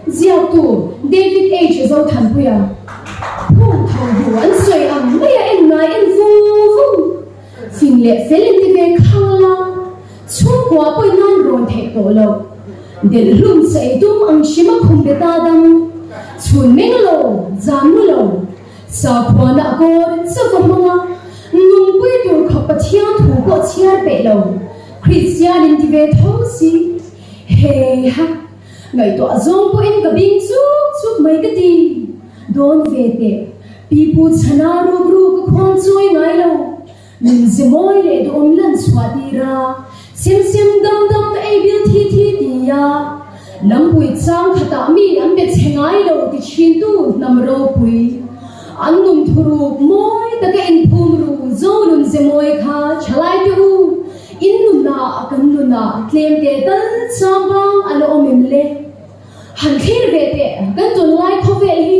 Giao tu David H zo than puya phong thầu huan soi am maya en ngai en vu phim lệ phê lên đi về khang la chu qua poi non ron the to lo del rum sai tum ang shima khum be ta dam chun meng lo jam lo sa khwana ko sa ko ma nung pui tur khop pa thia thu ko chiar pe lo Christian in đi về thong si he ha ngày to zong po in ka bing chu mai ka ti don ve te pipu chana ru ru ko khon choi ngai lo min zimoi le don lan swati ra sim dam ai bil thi ti ya lam pui chang khata mi am be chengai lo ti chin tu nam ro pui an num thuru moi ta ka in phum ru zo lum zimoi kha chalai tu in nuna kan nuna tlem te tal chambang alo omim le han khir ve te kan ton lai kho ve hi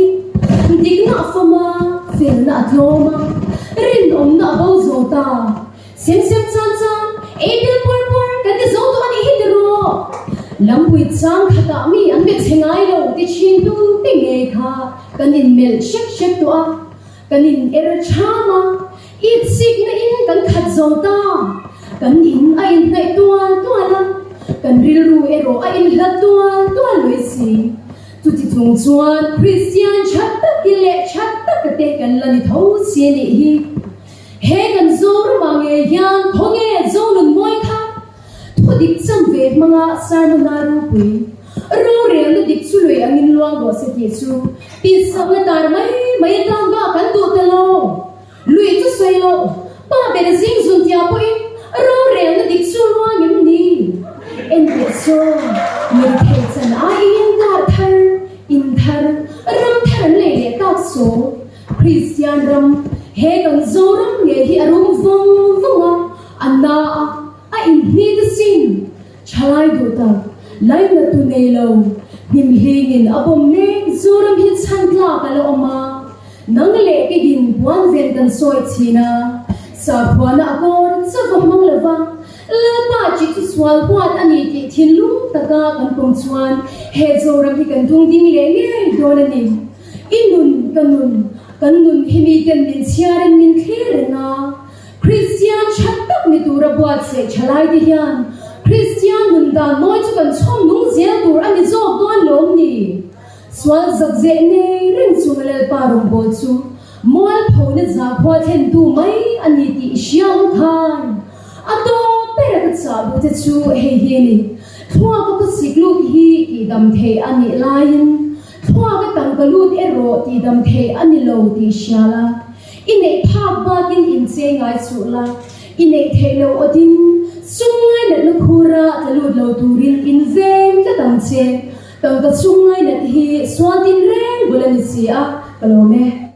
dik na fama fel na tloma rin om na bo zo ta sem chan e bil por kan te zo to ani hi te ro lam pui chang khata mi an be chengai lo ti chin tu te nge kha kan in mel shek to a kan in er chama it sig na in kan khat zo ta kan in a in nei tua la kan ril ru ero a in hla tua loi si tu ti thung chuan Christian chat tak te kan la ni tho si ni hi he kan zor ma nge yan khonge zo nun moi kha thu dik cham ve manga san na ru pui ro re na dik chu loi angin luang go se ti chu pi sam na tar mai tang ba kan tu ta lo lui chu soi lo pa be na zing zun tia pui ro re na dik chu luang yim ni en be so mi the chan a in thar ram thar le ta so Christian ram he kan zoram nge hi arum vong anna a in ni the sin chalai do ta lai na tu nei lo nim hingin abom ne zoram hi chan kla ka lo ma nang le ke din buan ven kan soi china sa phwana akor sa vong lova la ba chi tu swal buat ani ti thin lu ta ka kan pom chuan he zoram hi kan thung ding le nge don ani inun kanun himi kan min chiaran min khere na Christian chattak ni tura buat se chalai di hian Christian nun da noi chu kan chom nung zia tur ani zo don lom ni swal zak ze ne ring chu lel parum bo chu mol phone za khwa then tu mai ani ti siam khan ato pera ka cha bu te chu he he ni thua ko siklu hi ki dam the ani lain thua ka tang ka lut ero ti dam the ani lo ti shala ine phak ba kin in che ngai chu la ine thelo odin sungai na lukhura ta lut lo turin in vem ka tam che tang ka sungai na hi swatin reng bulan sia kalome